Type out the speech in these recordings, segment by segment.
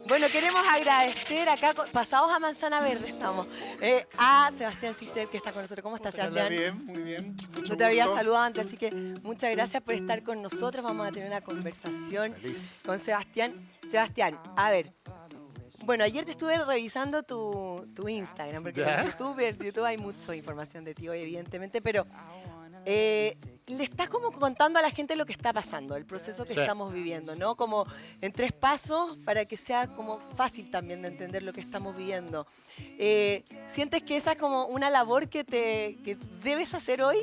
Bueno, queremos agradecer acá, pasados a Manzana Verde estamos, a Sebastián Sichel, que está con nosotros. ¿Cómo estás, Hola, Sebastián? bien, muy bien. Mucho No te había gusto. saludado antes, así que muchas gracias por estar con nosotros. Vamos a tener una conversación Feliz. con Sebastián. Sebastián, a ver. Bueno, ayer te estuve revisando tu Instagram, porque ¿Ya? en YouTube hay mucha información de ti hoy, evidentemente, pero le estás como contando a la gente lo que está pasando, el proceso que Sí. estamos viviendo, ¿no? Como en 3 pasos para que sea como fácil también de entender lo que estamos viviendo. ¿Sientes que esa es como una labor que debes hacer hoy?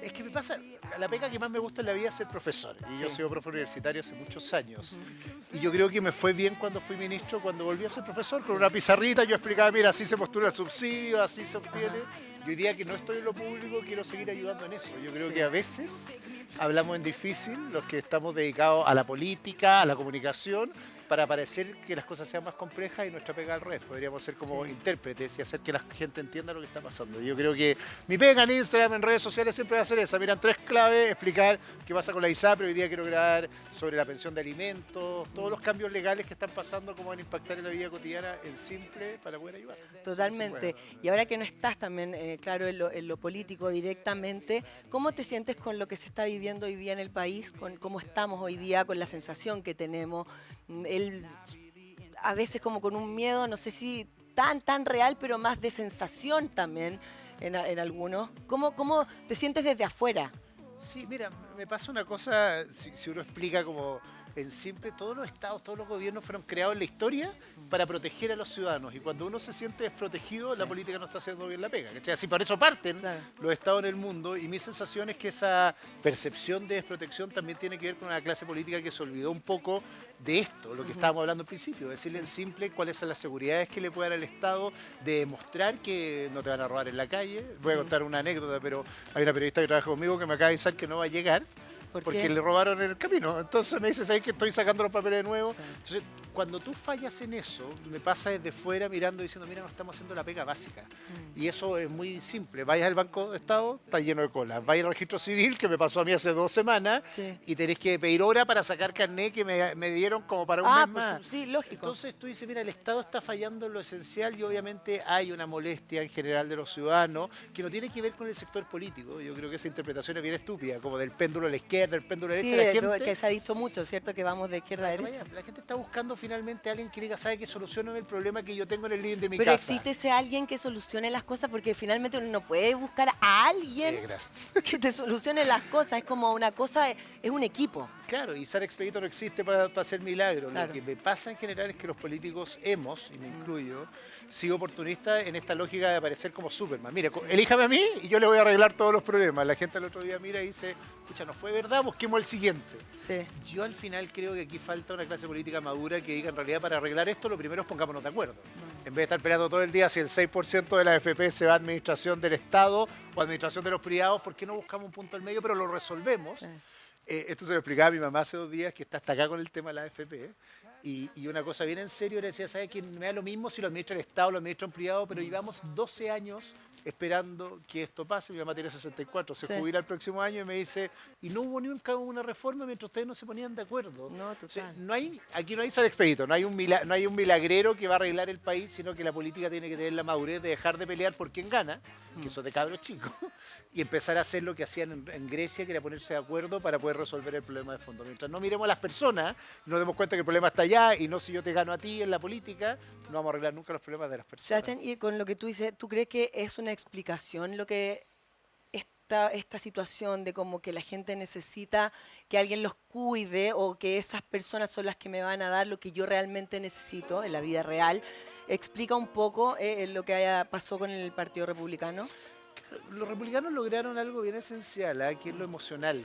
Es que me pasa, la pega que más me gusta en la vida es ser profesor. Y yo he sido profe universitario hace muchos años. Y yo creo que me fue bien cuando fui ministro, cuando volví a ser profesor. Con una pizarrita yo explicaba, mira, así se postula el subsidio, así se obtiene. Y hoy día que no estoy en lo público, quiero seguir ayudando en eso. Yo creo que a veces hablamos en difícil, los que estamos dedicados a la política, a la comunicación, para parecer que las cosas sean más complejas y nuestra pega al revés. Podríamos ser como intérpretes y hacer que la gente entienda lo que está pasando. Yo creo que mi pega en Instagram, en redes sociales, siempre va a ser esa. Miran 3 claves, explicar qué pasa con la ISAPRE. Hoy día quiero grabar sobre la pensión de alimentos, todos los cambios legales que están pasando, cómo van a impactar en la vida cotidiana en simple para poder ayudar. Totalmente. Y ahora que no estás también, claro, en lo político directamente, ¿cómo te sientes con lo que se está viviendo hoy día en el país? Con cómo estamos hoy día, con la sensación que tenemos, a veces como con un miedo, no sé si tan real, pero más de sensación también en algunos. ¿Cómo te sientes desde afuera? Sí, mira, me pasa una cosa, si uno explica como en simple, todos los estados, todos los gobiernos fueron creados en la historia para proteger a los ciudadanos. Y cuando uno se siente desprotegido, la política no está haciendo bien la pega. ¿Cachai? Así por eso parten Claro. los estados en el mundo. Y mi sensación es que esa percepción de desprotección también tiene que ver con una clase política que se olvidó un poco de esto, lo que estábamos hablando al principio, decirle en simple cuáles son las seguridades que le puede dar al Estado, de demostrar que no te van a robar en la calle. Voy a contar una anécdota, pero hay una periodista que trabaja conmigo que me acaba de avisar que no va a llegar ¿Por porque qué? le robaron en el camino. Entonces me dice, ¿sabes que estoy sacando los papeles de nuevo? Entonces, cuando tú fallas en eso, me pasa desde fuera mirando diciendo, mira, no estamos haciendo la pega básica. Y eso es muy simple. Vayas al Banco de Estado, está lleno de colas. Vayas al registro civil, que me pasó a mí hace 2 semanas, Sí. y tenés que pedir hora para sacar carnet que me dieron como para un mes más. Sí, lógico. Entonces tú dices, mira, el Estado está fallando en lo esencial y obviamente hay una molestia en general de los ciudadanos que no tiene que ver con el sector político. Yo creo que esa interpretación es bien estúpida, como del péndulo a la izquierda, el péndulo a la Sí, derecha. La gente, que se ha dicho mucho, ¿cierto? Que vamos de izquierda a derecha. la gente está buscando finalmente a alguien que diga, ¿sabe que solucionen el problema que yo tengo en el living de mi Pero casa? existe ese alguien que solucione las cosas, porque finalmente uno no puede buscar a alguien Gracias. que te solucione las cosas. Es como una cosa, es un equipo. Claro, y San Expedito no existe para hacer milagros. Claro. Lo que me pasa en general es que los políticos hemos, y me incluyo, sido oportunistas en esta lógica de aparecer como Superman. Mira, elíjame a mí y yo le voy a arreglar todos los problemas. La gente al otro día mira y dice, pucha, no fue verdad, busquemos el siguiente. Sí. Yo al final creo que aquí falta una clase política madura que diga, en realidad, para arreglar esto, lo primero es pongámonos de acuerdo. En vez de estar peleando todo el día si el 6% de la AFP se va a administración del Estado o administración de los privados, ¿por qué no buscamos un punto al medio, pero lo resolvemos? Sí. Esto se lo explicaba a mi mamá hace 2 días, que está hasta acá con el tema de la AFP. Y una cosa bien en serio, le decía, ¿sabes qué? Me da lo mismo si lo administra el Estado o lo administra un privado, pero llevamos 12 años esperando que esto pase. Mi mamá tiene 64, se Sí. jubila el próximo año y me dice, y no hubo nunca una reforma mientras ustedes no se ponían de acuerdo. No, O sea, total. aquí no hay San Expedito, no hay un milagrero que va a arreglar el país, sino que la política tiene que tener la madurez de dejar de pelear por quién gana, que eso es de cabros chicos, y empezar a hacer lo que hacían en Grecia, que era ponerse de acuerdo para poder resolver el problema de fondo. Mientras no miremos a las personas, nos demos cuenta que el problema está allá y no si yo te gano a ti en la política, no vamos a arreglar nunca los problemas de las personas. Sebastián, y con lo que tú dices, ¿tú crees que es una explicación lo que esta situación de como que la gente necesita que alguien los cuide o que esas personas son las que me van a dar lo que yo realmente necesito en la vida real? ¿Explica un poco lo que pasó con el Partido Republicano? Los republicanos lograron algo bien esencial, que es lo emocional,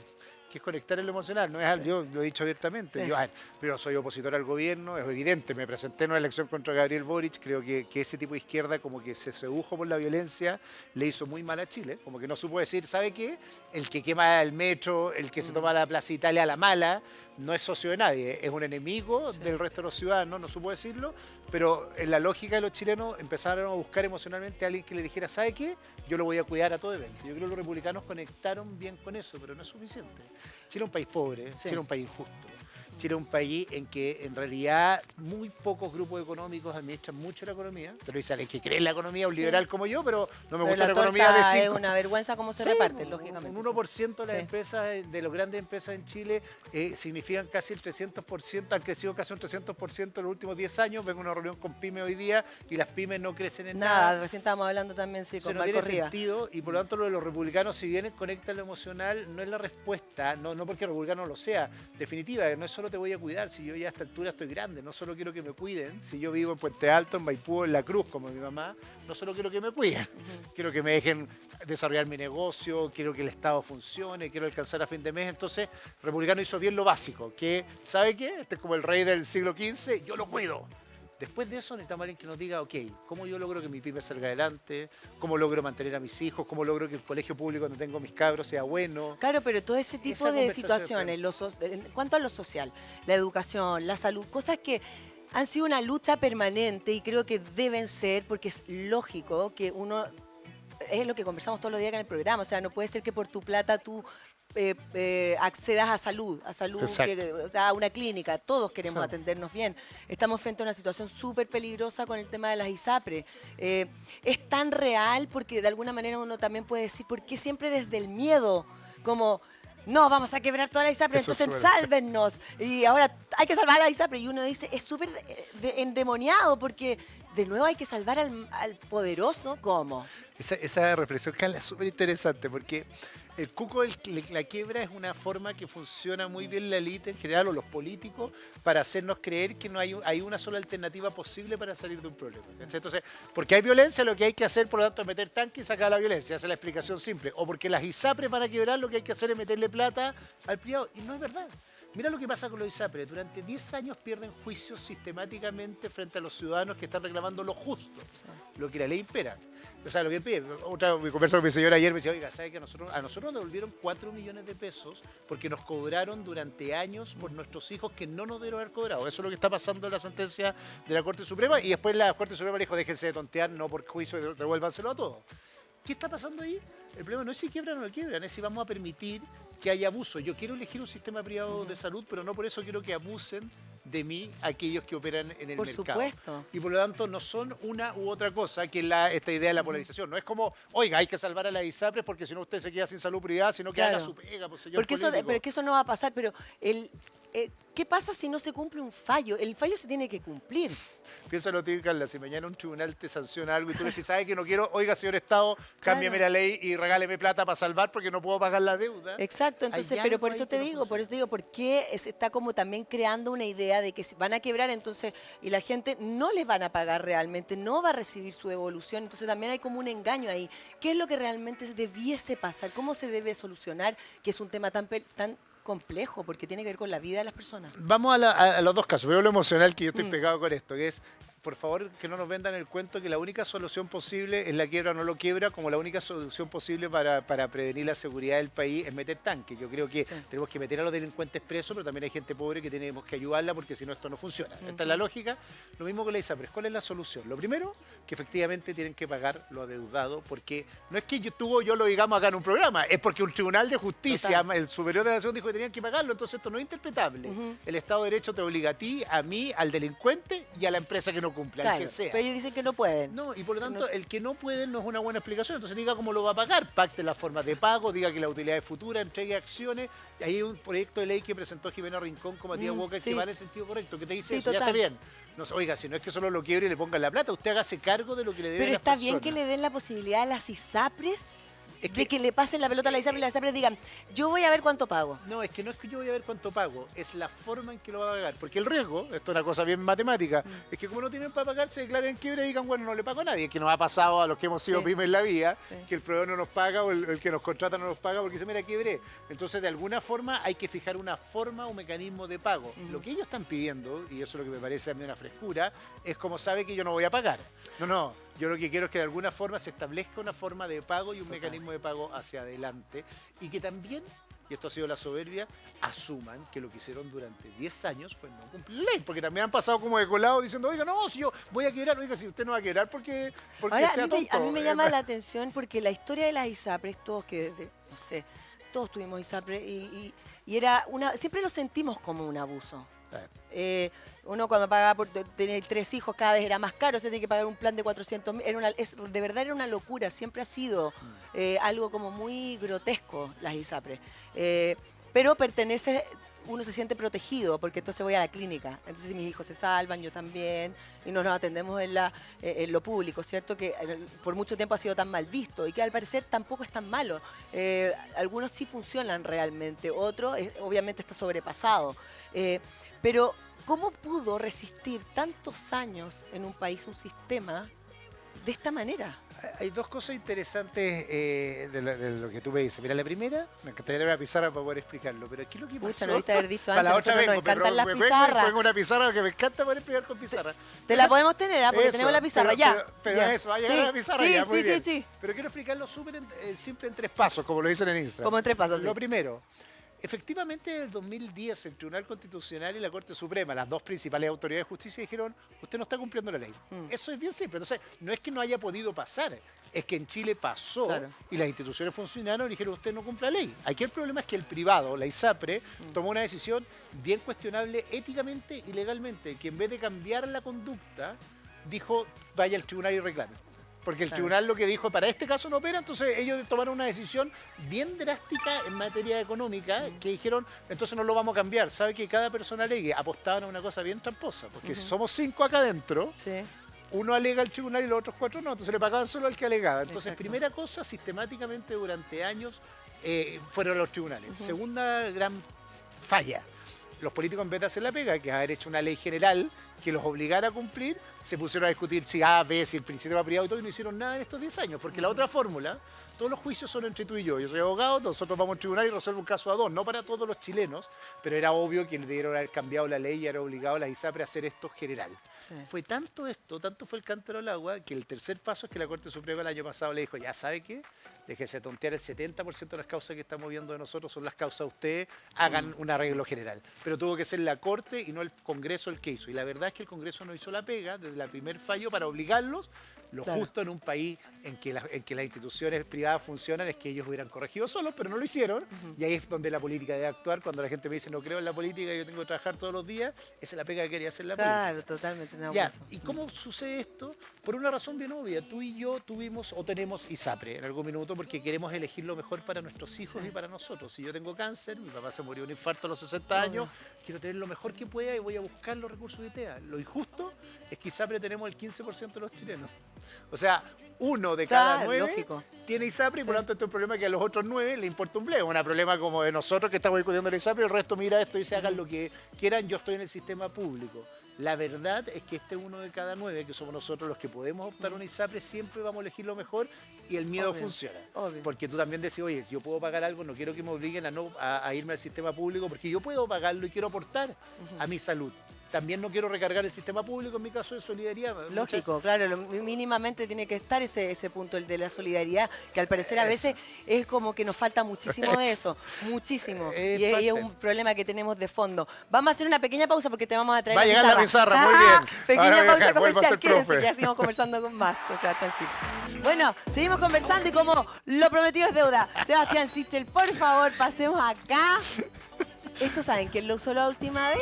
que es conectar en lo emocional. No es algo, yo lo he dicho abiertamente, Sí. yo pero soy opositor al gobierno, es evidente, me presenté en una elección contra Gabriel Boric, creo que ese tipo de izquierda como que se sedujo por la violencia, le hizo muy mal a Chile, como que no supo decir, ¿sabe qué? El que quema el metro, el que se toma la Plaza Italia a la mala, no es socio de nadie, es un enemigo del resto de los ciudadanos, no supo decirlo, pero en la lógica de los chilenos empezaron a buscar emocionalmente a alguien que le dijera, ¿sabe qué? Yo lo voy a cuidar a todo evento. Yo creo que los republicanos conectaron bien con eso, pero no es suficiente. Chile es un país pobre, Chile es un país injusto. Chile es un país en que en realidad muy pocos grupos económicos administran mucho la economía. Te lo dice alguien que cree en la economía, un liberal como yo, pero no me gusta la economía de 5. Es una vergüenza cómo se reparte, lógicamente. Un 1% de las empresas, de las grandes empresas en Chile, significan casi el 300%, han crecido casi un 300% en los últimos 10 años. Vengo a una reunión con pymes hoy día y las pymes no crecen en nada. Recién estábamos hablando también, sí, con no Marco tiene Rivas. sentido y por lo tanto lo de los republicanos, si bien conecta lo emocional, no es la respuesta, no porque el republicano lo sea. Definitiva, no es solo te voy a cuidar, si yo ya a esta altura estoy grande, no solo quiero que me cuiden, si yo vivo en Puente Alto, en Maipú, en La Cruz, como mi mamá, no solo quiero que me cuiden, quiero que me dejen desarrollar mi negocio, quiero que el Estado funcione, quiero alcanzar a fin de mes. Entonces, el republicano hizo bien lo básico, que, ¿sabe qué? Este es como el rey del siglo XV, yo lo cuido. Después de eso necesitamos a alguien que nos diga, ok, ¿cómo yo logro que mi pyme salga adelante? ¿Cómo logro mantener a mis hijos? ¿Cómo logro que el colegio público donde tengo mis cabros sea bueno? Claro, pero todo ese tipo de situaciones, en cuanto a lo social, la educación, la salud, cosas que han sido una lucha permanente y creo que deben ser, porque es lógico que uno, es lo que conversamos todos los días acá en el programa, o sea, no puede ser que por tu plata tú accedas a salud, o sea, a una clínica. Todos queremos atendernos bien. Estamos frente a una situación súper peligrosa con el tema de las ISAPRE. Es tan real porque de alguna manera uno también puede decir, ¿por qué siempre desde el miedo? Como, no, vamos a quebrar toda la ISAPRE, entonces sálvennos. Y ahora hay que salvar a la ISAPRE. Y uno dice, es súper endemoniado porque de nuevo hay que salvar al poderoso. ¿Cómo? Esa reflexión, Carla, es súper interesante porque el cuco, la quiebra es una forma que funciona muy bien la élite en general o los políticos para hacernos creer que no hay una sola alternativa posible para salir de un problema. Entonces, porque hay violencia, lo que hay que hacer, por lo tanto, es meter tanque y sacar la violencia. Esa es la explicación simple. O porque las ISAPRE para quebrar lo que hay que hacer es meterle plata al privado. Y no es verdad. Mira lo que pasa con los ISAPRE. Durante 10 años pierden juicios sistemáticamente frente a los ciudadanos que están reclamando lo justo, lo que la ley impera. O sea, lo que pide. Mi conversa con mi señora ayer me decía, oiga, ¿sabe que a nosotros nos devolvieron 4 millones de pesos porque nos cobraron durante años por nuestros hijos que no nos debieron haber cobrado? Eso es lo que está pasando en la sentencia de la Corte Suprema y después la Corte Suprema le dijo, déjense de tontear, no por juicio, devuélvanselo a todos. ¿Qué está pasando ahí? El problema no es si quiebran o no quiebran, es si vamos a permitir que haya abuso. Yo quiero elegir un sistema privado de salud, pero no por eso quiero que abusen de mí aquellos que operan en el mercado. Por supuesto. Y por lo tanto no son una u otra cosa que esta idea de la polarización. No es como, oiga, hay que salvar a las ISAPRES porque si no usted se queda sin salud privada, sino que haga su pega, pues, señor porque político. pero es que eso no va a pasar, pero ¿qué pasa si no se cumple un fallo? El fallo se tiene que cumplir. Piénsalo, tío, Carla, si mañana un tribunal te sanciona algo y tú le dices, ¿sabe que no quiero? Oiga, señor Estado, cámbiame la ley y regáleme plata para salvar porque no puedo pagar la deuda. Exacto, entonces, pero por eso te digo, ¿por qué se está como también creando una idea de que van a quebrar entonces y la gente no les van a pagar realmente, no va a recibir su devolución? Entonces también hay como un engaño ahí. ¿Qué es lo que realmente debiese pasar? ¿Cómo se debe solucionar? Que es un tema tan complejo porque tiene que ver con la vida de las personas. Vamos a los dos casos. Veo lo emocional que yo estoy pegado con esto, que es, por favor, que no nos vendan el cuento que la única solución posible es la quiebra o no lo quiebra, como la única solución posible para prevenir la seguridad del país es meter tanques. Yo creo que tenemos que meter a los delincuentes presos, pero también hay gente pobre que tenemos que ayudarla porque si no esto no funciona. Esta es la lógica. Lo mismo con la ISAPRES. ¿Cuál es la solución? Lo primero, que efectivamente tienen que pagar lo adeudado, porque no es que yo lo digamos acá en un programa, es porque un tribunal de justicia, el superior de la nación, dijo que tenían que pagarlo, entonces esto no es interpretable. El Estado de Derecho te obliga a ti, a mí, al delincuente y a la empresa que no cumpla, claro, el que sea. Pero ellos dicen que no pueden. No, y por lo tanto, el que no puede no es una buena explicación. Entonces diga cómo lo va a pagar, pacte las formas de pago, diga que la utilidad es futura, entregue acciones. Y hay un proyecto de ley que presentó Jimena Rincón con Matías Walker que va en el sentido correcto, que te dice eso, ya está bien. No, oiga, si no es que solo lo quiebre y le pongan la plata, usted hágase cargo de lo que le debe a las personas. Pero está bien que le den la posibilidad a las ISAPRES de que le pasen la pelota a la ISAPRE y las ISAPRES digan, yo voy a ver cuánto pago. No, es que no es que yo voy a ver cuánto pago, es la forma en que lo va a pagar. Porque el riesgo, esto es una cosa bien matemática, es que como no tienen para pagar, se declaren en quiebra y digan, bueno, no le pago a nadie. Es que nos ha pasado a los que hemos sido pymes en la vida, que el proveedor no nos paga o el que nos contrata no nos paga porque se mira quiebre. Entonces, de alguna forma, hay que fijar una forma o mecanismo de pago. Lo que ellos están pidiendo, y eso es lo que me parece a mí una frescura, es como sabe que yo no voy a pagar. No. Yo lo que quiero es que de alguna forma se establezca una forma de pago y un mecanismo de pago hacia adelante y que también, y esto ha sido la soberbia, asuman que lo que hicieron durante 10 años fue no cumplir la ley, porque también han pasado como de colado diciendo, oiga, no, si yo voy a quebrar, oiga, si usted no va a quebrar porque ahora, sea tonto. A mí me llama la atención porque la historia de las ISAPRES, todos todos tuvimos ISAPRE y era siempre lo sentimos como un abuso. Uno cuando pagaba por tener 3 hijos cada vez era más caro, se tiene que pagar un plan de 400.000. De verdad era una locura, siempre ha sido algo como muy grotesco las ISAPRE. Pero uno se siente protegido porque entonces voy a la clínica. Entonces mis hijos se salvan, yo también, y nos atendemos en lo público, ¿cierto? Que por mucho tiempo ha sido tan mal visto y que al parecer tampoco es tan malo. Algunos sí funcionan realmente, otros obviamente está sobrepasado. Pero ¿cómo pudo resistir tantos años en un país un sistema de esta manera? Hay dos cosas interesantes de lo que tú me dices. Mira, la primera, me encantaría tener una pizarra para poder explicarlo, pero aquí lo que pasó... no debiste haber dicho para antes, la otra nos vengo, encantan las pizarras. Tengo una pizarra que me encanta poder explicar con pizarra. Te la podemos tener, porque Eso, tenemos la pizarra ya. Pero ya. eso, va a llegar a la pizarra sí, ya, muy bien. Sí. Pero quiero explicarlo súper simple en 3 pasos, como lo dicen en Instagram. Como en 3 pasos, Lo primero, efectivamente, en el 2010 el Tribunal Constitucional y la Corte Suprema, las 2 principales autoridades de justicia, dijeron, usted no está cumpliendo la ley. Eso es bien simple. Entonces, no es que no haya podido pasar, es que en Chile pasó y las instituciones funcionaron y dijeron, usted no cumple la ley. Aquí el problema es que el privado, la ISAPRE, tomó una decisión bien cuestionable éticamente y legalmente, que en vez de cambiar la conducta, dijo, vaya al tribunal y reclame. Porque el tribunal lo que dijo, para este caso no opera, entonces ellos tomaron una decisión bien drástica en materia económica, que dijeron, entonces no lo vamos a cambiar. ¿Sabe que cada persona alegue? Apostaban a una cosa bien tramposa, porque somos 5 acá adentro, uno alega al tribunal y los otros 4 no, entonces le pagaban solo al que alegaba. Entonces, primera cosa, sistemáticamente durante años fueron los tribunales. Segunda gran falla. Los políticos, en vez de hacer la pega, que es haber hecho una ley general que los obligara a cumplir, se pusieron a discutir si A, B, si el sistema privado y todo, y no hicieron nada en estos 10 años. Porque la otra fórmula, todos los juicios son entre tú y yo. Yo soy abogado, nosotros vamos al tribunal y resuelvo un caso a 2, no para todos los chilenos, pero era obvio que debieron haber cambiado la ley y era obligado a la ISAPRE a hacer esto general. Fue tanto fue el cántaro al agua, que el tercer paso es que la Corte Suprema el año pasado le dijo, ya sabe qué, déjese tontear, el 70% de las causas que estamos viendo de nosotros son las causas de ustedes, hagan un arreglo general. Pero tuvo que ser la Corte y no el Congreso el que hizo. Y la verdad es que el Congreso no hizo la pega desde el primer fallo para obligarlos. Lo justo en un país en que las instituciones privadas funcionan es que ellos hubieran corregido solos, pero no lo hicieron. Y ahí es donde la política debe actuar. Cuando la gente me dice, no creo en la política, yo tengo que trabajar todos los días, esa es la pega que quería hacer la política. Claro, totalmente. Ya, ¿y cómo sucede esto? Por una razón bien obvia. Tú y yo tuvimos o tenemos ISAPRE en algún minuto porque queremos elegir lo mejor para nuestros hijos y para nosotros. Si yo tengo cáncer, mi papá se murió de un infarto a los 60 años, quiero tener lo mejor que pueda y voy a buscar los recursos de ITEA. Lo injusto es que ISAPRE tenemos el 15% de los chilenos. O sea, 1 de cada 9 tiene ISAPRE y por lo tanto este es un problema que a los otros 9 le importa un bledo. Un problema como de nosotros que estamos discutiendo el ISAPRE y el resto mira esto y dice hagan lo que quieran, yo estoy en el sistema público. La verdad es que este 1 de cada 9, que somos nosotros los que podemos optar una ISAPRE, siempre vamos a elegir lo mejor y el miedo funciona. Porque tú también decís, oye, yo puedo pagar algo, no quiero que me obliguen a irme al sistema público porque yo puedo pagarlo y quiero aportar a mi salud. También no quiero recargar el sistema público, en mi caso de solidaridad. Lógico, claro, mínimamente tiene que estar ese punto, el de la solidaridad, que al parecer a veces es como que nos falta muchísimo de eso, muchísimo. Y es un problema que tenemos de fondo. Vamos a hacer una pequeña pausa porque te vamos a traer Va a llegar la pizarra, muy bien. Pequeña pausa comercial, quédense, ya seguimos conversando con más. O sea, tan simple. Bueno, seguimos conversando y como lo prometido es deuda. Sebastián Sichel, por favor, pasemos acá. ¿Esto saben quién lo usó la última vez?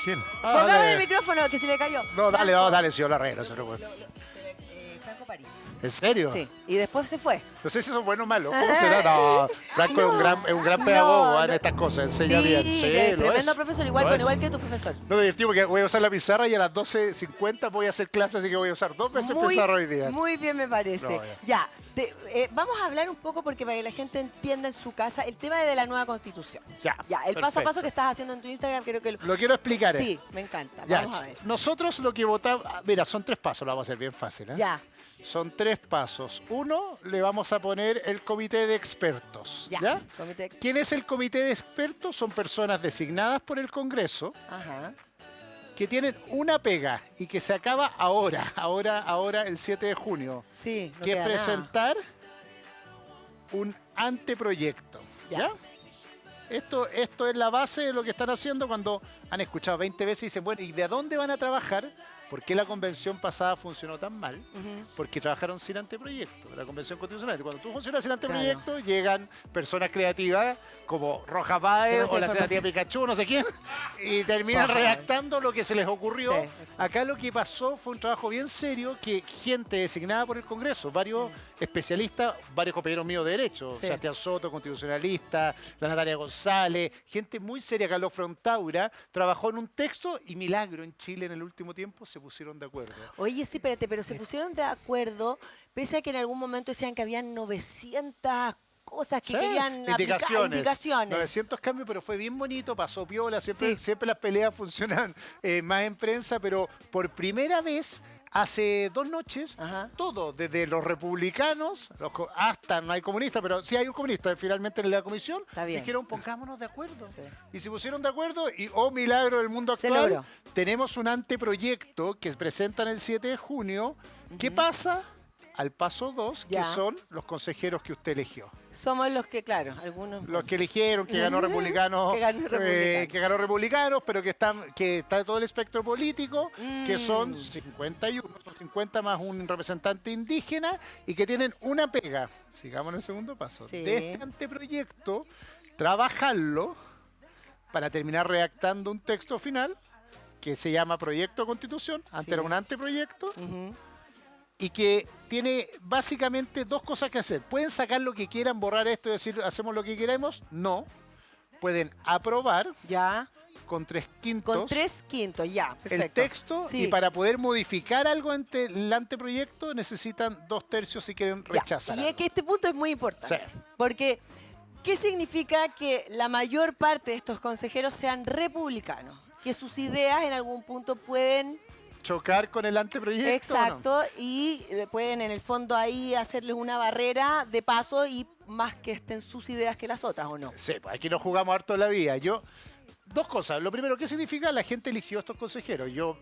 ¿Quién? Póngame el micrófono que se le cayó. No, dale, si yo lo arreglo. Franco París. ¿En serio? Sí, y después se fue. No sé si eso es bueno o malo. ¿Cómo será? No, Franco es un gran pedagogo en estas cosas, enseña bien. Sí, tremendo profesor, igual que tu profesor. No, divertido porque voy a usar la pizarra y a las 12:50 voy a hacer clases, así que voy a usar 2 veces pizarra hoy día. Muy bien me parece. Ya, vamos a hablar un poco porque para que la gente entienda en su casa el tema de la nueva Constitución. Ya, el paso a paso que estás haciendo en tu Instagram creo que lo quiero explicar. Sí, me encanta. Ya, vamos a ver. Nosotros lo que votamos, mira, son 3 pasos, lo vamos a hacer bien fácil. Ya. Son 3 pasos. 1, le vamos a poner el comité de expertos. ¿Ya? ¿Quién es el comité de expertos? Son personas designadas por el Congreso. Que tienen una pega y que se acaba ahora el 7 de junio. Sí, no que es presentar un anteproyecto. ¿Ya? Esto es la base de lo que están haciendo cuando han escuchado 20 veces y dicen, bueno, ¿y de dónde van a trabajar? ¿Por qué la convención pasada funcionó tan mal? Porque trabajaron sin anteproyecto, la convención constitucional. Cuando tú funcionas sin anteproyecto, llegan personas creativas como Roja Páez o la señora tía Pikachu, no sé quién, y terminan redactando lo que se les ocurrió. Sí, Acá lo que pasó fue un trabajo bien serio que gente designada por el Congreso, varios especialistas, varios compañeros míos de Derecho, Sí. Sebastián Soto, constitucionalista, la Natalia González, gente muy seria, Carlos Frontaura, trabajó en un texto y milagro en Chile en el último tiempo se pusieron de acuerdo. Oye, sí, espérate, pero se pusieron de acuerdo, pese a que en algún momento decían que habían 900 cosas que Sí, querían aplicar, indicaciones. 900 cambios, pero fue bien bonito, pasó piola, siempre las peleas funcionan más en prensa, pero por primera vez, hace 2 noches, todo, desde los republicanos, hasta no hay comunistas, pero sí hay un comunista finalmente en la comisión, dijeron pongámonos de acuerdo. Sí. Y se pusieron de acuerdo y, oh milagro del mundo actual, tenemos un anteproyecto que presentan el 7 de junio. ¿Qué pasa? Al paso 2, que son los consejeros que usted eligió. Somos los que, claro, algunos... Los que eligieron, que ganó republicanos, que ganó republicanos, pero que está todo el espectro político, que son 51, son 50 más un representante indígena, y que tienen una pega, sigamos en el segundo paso, de este anteproyecto, trabajarlo para terminar redactando un texto final, que se llama Proyecto de Constitución, antes era un anteproyecto, y que tiene básicamente 2 cosas que hacer. Pueden sacar lo que quieran, borrar esto y decir hacemos lo que queremos. No. Pueden aprobar con 3/5. Con 3/5, ya, perfecto. El texto, y para poder modificar algo ante el anteproyecto necesitan 2/3 si quieren rechazar. Y es que este punto es muy importante. Sí. Porque, ¿qué significa que la mayor parte de estos consejeros sean republicanos? Que sus ideas en algún punto pueden... chocar con el anteproyecto. Exacto, y pueden en el fondo ahí hacerles una barrera de paso y más que estén sus ideas que las otras, ¿o no? Sí, pues aquí nos jugamos harto la vida. 2 cosas. Lo primero, ¿qué significa? La gente eligió a estos consejeros. Yo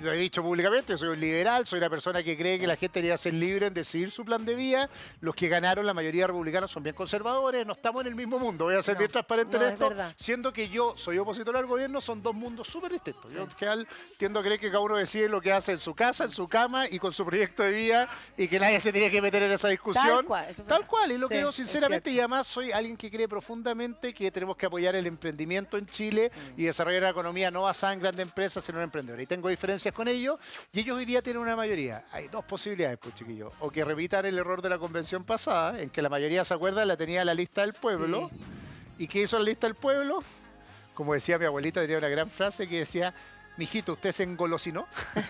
lo he dicho públicamente, soy un liberal, soy una persona que cree que la gente debería ser libre en decidir su plan de vida. Los que ganaron, la mayoría republicanos, son bien conservadores, no estamos en el mismo mundo. Voy a ser bien transparente en esto, siendo que yo soy opositor al gobierno, son 2 mundos súper distintos. Yo en general tiendo a creer que cada uno decide lo que hace en su casa, en su cama y con su proyecto de vida, y que nadie se tiene que meter en esa discusión. Tal cual, y lo creo sinceramente, y además soy alguien que cree profundamente que tenemos que apoyar el emprendimiento en Chile y desarrollar una economía no basada en grandes empresas, sino en emprendedores. Y tengo diferencias con ellos, y ellos hoy día tienen una mayoría. Hay 2 posibilidades, pues, chiquillos. O que repitan el error de la convención pasada, en que la mayoría, ¿se acuerdan? La tenía la lista del pueblo. ¿Y qué hizo la lista del pueblo? Como decía mi abuelita, tenía una gran frase que decía: mijito, ¿usted se engolosinó?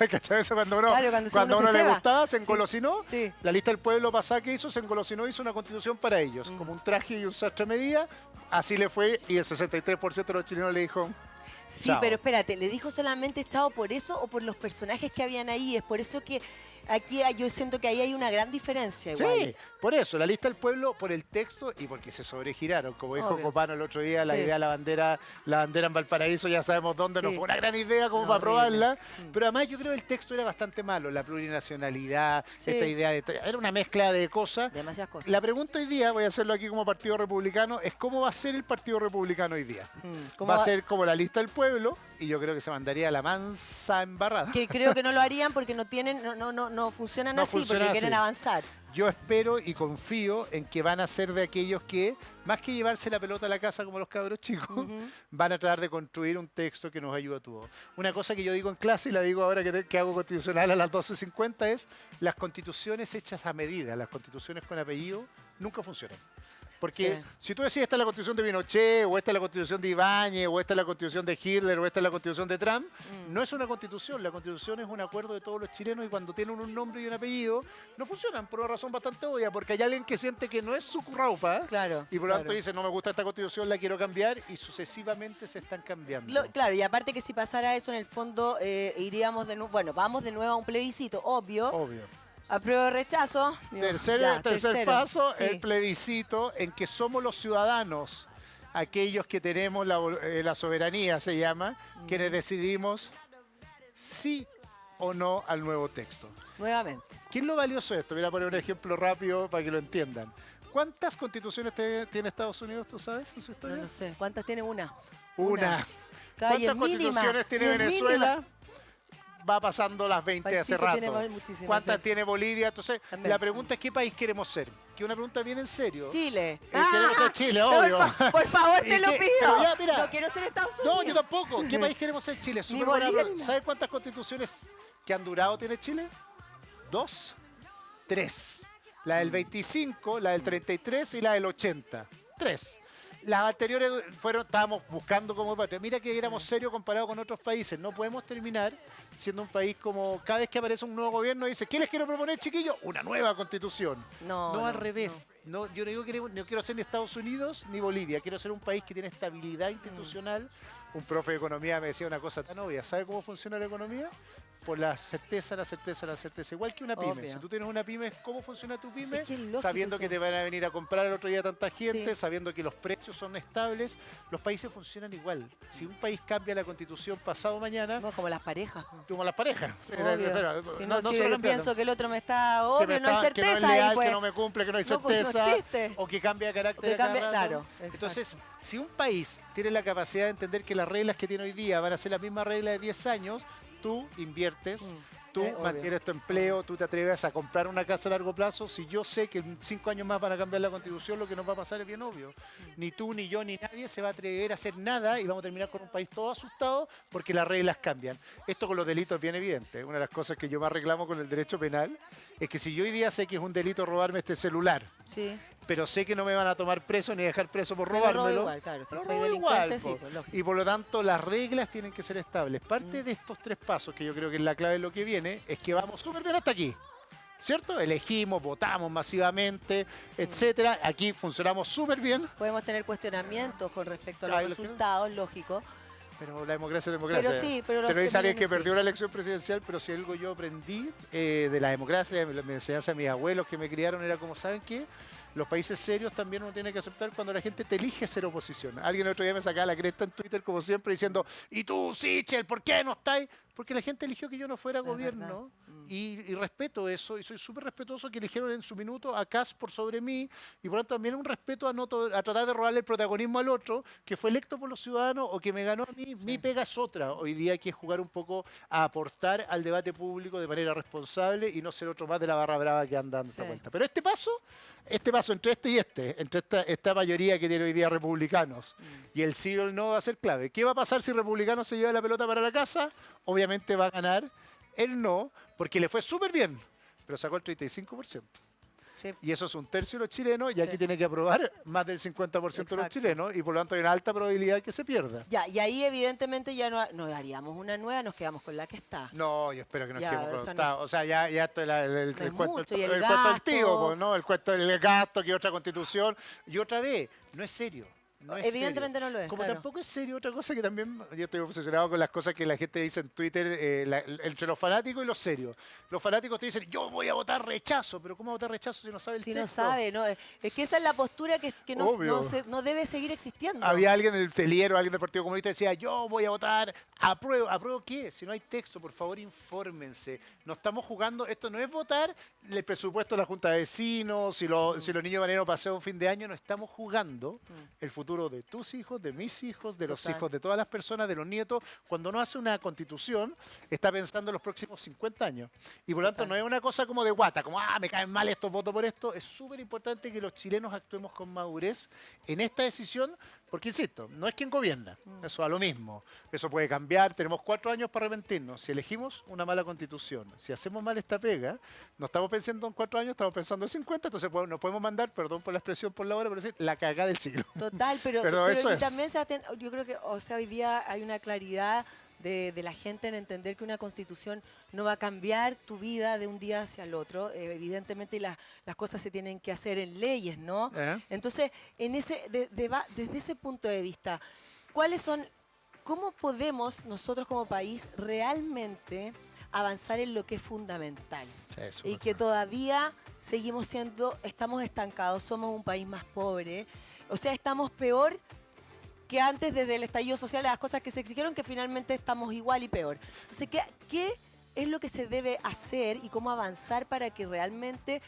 ¿Cachai? Eso cuando uno le gustaba, se engolosinó. Sí. La lista del pueblo pasada que hizo, se engolosinó, hizo una constitución para ellos, como un traje y un sastre a medida. Así le fue, y el 63% de los chilenos le dijo... Sí, chao. Pero espérate, ¿le dijo solamente chao por eso o por los personajes que habían ahí? Es por eso que aquí yo siento que ahí hay una gran diferencia. Igual. Sí, por eso, la lista del pueblo, por el texto y porque se sobregiraron. Como dijo Copano el otro día, la idea de la bandera en Valparaíso, ya sabemos dónde, no fue una gran idea como para aprobarla. Pero además yo creo que el texto era bastante malo, la plurinacionalidad, esta idea de... Era una mezcla de cosas. Demasiadas cosas. La pregunta hoy día, voy a hacerlo aquí como Partido Republicano, es cómo va a ser el Partido Republicano hoy día. Va a ser como la lista del pueblo, y yo creo que se mandaría la mansa embarrada. Que creo que no lo harían porque no tienen, no funcionan así, porque quieren avanzar. Yo espero y confío en que van a ser de aquellos que, más que llevarse la pelota a la casa como los cabros chicos, van a tratar de construir un texto que nos ayude a todos. Una cosa que yo digo en clase y la digo ahora que hago constitucional a las 12:50 es: las constituciones hechas a medida, las constituciones con apellido, nunca funcionan. Porque si tú decís esta es la constitución de Pinochet, o esta es la constitución de Ibáñez, o esta es la constitución de Hitler, o esta es la constitución de Trump, no es una constitución. La constitución es un acuerdo de todos los chilenos, y cuando tienen un nombre y un apellido, no funcionan por una razón bastante obvia, porque hay alguien que siente que no es su curraupa, y por lo tanto dice: no me gusta esta constitución, la quiero cambiar, y sucesivamente se están cambiando. Claro, y aparte que si pasara eso, en el fondo iríamos de nuevo, vamos de nuevo a un plebiscito, obvio. Apruebo o rechazo. Tercer paso, el plebiscito, en que somos los ciudadanos, aquellos que tenemos la soberanía, se llama, quienes decidimos sí o no al nuevo texto. Nuevamente. ¿Qué es lo valioso de esto? Voy a poner un ejemplo rápido para que lo entiendan. ¿Cuántas constituciones tiene Estados Unidos, tú sabes, en su historia? No sé. ¿Cuántas tiene una? ¿Cuántas constituciones tiene Venezuela? va pasando las 20 hace Palpito tiene rato. muchísimas, ¿Cuántas sí. tiene Bolivia? Entonces, También. la pregunta es ¿qué país queremos ser? Que una pregunta bien en serio. Chile. Queremos ser Chile, obvio. Por favor, ¿Y te lo qué? pido. Pero ya, mira. No quiero ser Estados No, Unidos. yo tampoco. ¿Qué país queremos ser Chile? Ni Súper buena Bolivia, pregunta. ni nada. ¿Sabes cuántas constituciones que han durado tiene Chile? 2, 3. La del 25, la del 33 y la del 80. 3. Las anteriores estábamos buscando como patria. Mira que éramos serios comparado con otros países. No podemos terminar siendo un país como cada vez que aparece un nuevo gobierno dice, ¿qué les quiero proponer, chiquillos? Una nueva constitución. No, al revés. No, yo no digo que no quiero ser ni Estados Unidos ni Bolivia. Quiero ser un país que tiene estabilidad institucional. Un profe de economía me decía una cosa tan obvia. ¿Sabe cómo funciona la economía? Por la certeza, la certeza, la certeza. Igual que una pyme. Obvio. Si tú tienes una pyme, ¿cómo funciona tu pyme? Es que es lógico Sabiendo que eso. te van a venir a comprar el otro día tanta gente, Sí. sabiendo que los precios son estables. Los países funcionan igual. Si un país cambia la constitución pasado mañana, No, como las parejas. como las parejas. Obvio. Si no, si se yo lo cambian. pienso que el otro me está Que obvio, me no hay está- que no es certeza leal, ahí, pues. que no me cumple, que no hay No, pues, no certeza, existe. o que cambia de carácter. O que a cada cambia- rato. claro, exacto. Entonces, si un país tiene la capacidad de entender que las reglas que tiene hoy día van a ser las mismas reglas de 10 años, tú inviertes, tú obvio. mantienes tu empleo, tú te atreves a comprar una casa a largo plazo. Si yo sé que en 5 años más van a cambiar la constitución, lo que nos va a pasar es bien obvio. Ni tú, ni yo, ni nadie se va a atrever a hacer nada y vamos a terminar con un país todo asustado porque las reglas cambian. Esto con los delitos es bien evidente. Una de las cosas que yo más reclamo con el derecho penal es que si yo hoy día sé que es un delito robarme este celular, Sí. pero sé que no me van a tomar preso ni dejar preso por Me lo robo robármelo. igual, claro, si me lo soy robo delincuente, igual, sí, po. pues, lógico. Y por lo tanto las reglas tienen que ser estables. Parte de estos 3 pasos, que yo creo que es la clave de lo que viene, es que vamos súper bien hasta aquí. ¿Cierto? Elegimos, votamos masivamente, etcétera. Aquí funcionamos súper bien, Podemos tener cuestionamientos con respecto a Ay, los lo que- resultados, lógico. pero la democracia es democracia. Pero sí, pero los Te lo dice alguien opiniones que sí. perdió una elección presidencial, pero si algo yo aprendí de la democracia, me enseñanza de mis abuelos que me criaron, era como, ¿saben qué? Los países serios también uno tiene que aceptar cuando la gente te elige ser oposición. Alguien el otro día me sacaba la cresta en Twitter, como siempre, diciendo, ¿y tú, Sichel, por qué no estáis? Porque la gente eligió que yo no fuera gobierno. Y respeto eso, y soy súper respetuoso que eligieron en su minuto a Kast por sobre mí, y por lo tanto también un respeto a tratar de robarle el protagonismo al otro, que fue electo por los ciudadanos o que me ganó a mí. Mi pega es otra hoy día, que es jugar un poco a aportar al debate público de manera responsable y no ser otro más de la barra brava que anda dando esta Sí. vuelta. Pero este paso entre este y entre esta mayoría que tiene hoy día republicanos y el sí o el no va a ser clave. ¿Qué va a pasar si republicanos se lleva la pelota para la casa? Obviamente va a ganar el no, porque le fue súper bien, pero sacó el 35%. Sí. Y eso es un tercio de los chilenos, y aquí Sí. tiene que aprobar más del 50% de los Exacto. chilenos, y por lo tanto hay una alta probabilidad que se pierda. Ya, y ahí evidentemente ya no haríamos una nueva, nos quedamos con la que está. No, yo espero que nos Ya, quedemos o con sea, octavo. O sea, ya esto es el No es cuento, mucho, y el cuento del tío, gasto. pues, ¿no? El cuento del gasto, que otra constitución. Y otra vez, no es serio. No es Evidentemente serio. no lo es, Como claro. tampoco es serio otra cosa que también yo estoy obsesionado con las cosas que la gente dice en Twitter entre los fanáticos y los serios. Los fanáticos te dicen, yo voy a votar rechazo, pero ¿cómo votar rechazo si no sabe el Si texto? no sabe, ¿no? Es que esa es la postura que no, Obvio. no debe seguir existiendo. Había alguien del Teliero, alguien del Partido Comunista decía, yo voy a votar, apruebo. ¿Apruebo qué? Si no hay texto, por favor, infórmense. No estamos jugando, esto no es votar el presupuesto de la Junta de Vecinos, si los niños van a ir a un paseo un fin de año, no estamos jugando el futuro de tus hijos, de mis hijos, de los Total. hijos de todas las personas, de los nietos. Cuando uno hace una constitución, está pensando en los próximos 50 años. Y por lo tanto, Total. no es una cosa como de guata, como, me caen mal estos, voto por esto. Es súper importante que los chilenos actuemos con madurez en esta decisión, porque, insisto, no es quien gobierna. Eso a lo mismo. Eso puede cambiar. Tenemos 4 años para arrepentirnos. Si elegimos una mala constitución, si hacemos mal esta pega, no estamos pensando en 4 años, estamos pensando en 50. Entonces nos podemos mandar, perdón por la expresión por la hora, pero decir, la cagada del siglo. Total, pero Eso y es. también yo creo que, o sea, hoy día hay una claridad de la gente en entender que una constitución no va a cambiar tu vida de un día hacia el otro. Evidentemente las cosas se tienen que hacer en leyes, ¿no? Entonces, desde ese punto de vista, ¿cómo podemos nosotros como país realmente avanzar en lo que es fundamental? Sí, Y súper que todavía estamos estancados, somos un país más pobre, o sea, estamos peor que antes desde el estallido social, las cosas que se exigieron, que finalmente estamos igual y peor. Entonces, ¿qué es lo que se debe hacer y cómo avanzar para que realmente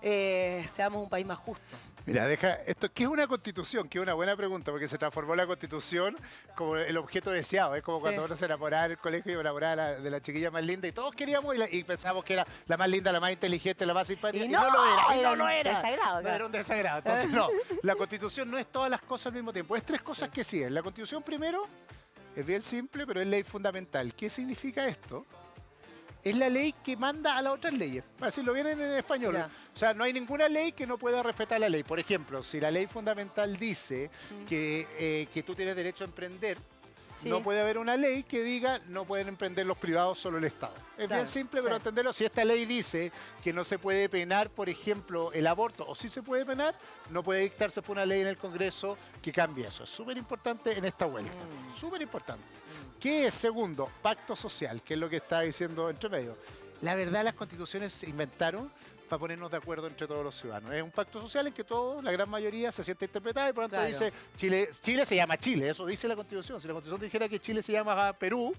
seamos un país más justo? Mira, deja esto, ¿qué es una constitución? Que es una buena pregunta, porque se transformó la constitución como el objeto deseado. Es como Sí. cuando uno se enamoraba en el colegio y enamoraba de la chiquilla más linda y todos queríamos y pensábamos que era la más linda, la más inteligente, la más simpática. Y Y no, no lo era, y era no lo un era. desagrado, No claro. era un desagrado. Entonces, no, la constitución no es todas las cosas al mismo tiempo. Es tres cosas que sí es. La constitución primero es bien simple, pero es ley fundamental. ¿Qué significa esto? Es la ley que manda a las otras leyes. Así lo vienen en español. Ya. O sea, no hay ninguna ley que no pueda respetar la ley. Por ejemplo, si la ley fundamental dice que tú tienes derecho a emprender, Sí. no puede haber una ley que diga no pueden emprender los privados, solo el Estado. Es Claro, bien simple, pero sí. entenderlo. Si esta ley dice que no se puede penar, por ejemplo, el aborto, o sí se puede penar, no puede dictarse por una ley en el Congreso que cambie eso. Es súper importante en esta vuelta. Súper importante. ¿Qué es? Segundo, pacto social, que es lo que está diciendo entre medio. La verdad, las constituciones se inventaron para ponernos de acuerdo entre todos los ciudadanos. Es un pacto social en que todos, la gran mayoría, se siente interpretada y por lo tanto Claro. dice Chile se llama Chile, eso dice la Constitución. Si la Constitución dijera que Chile se llama Perú,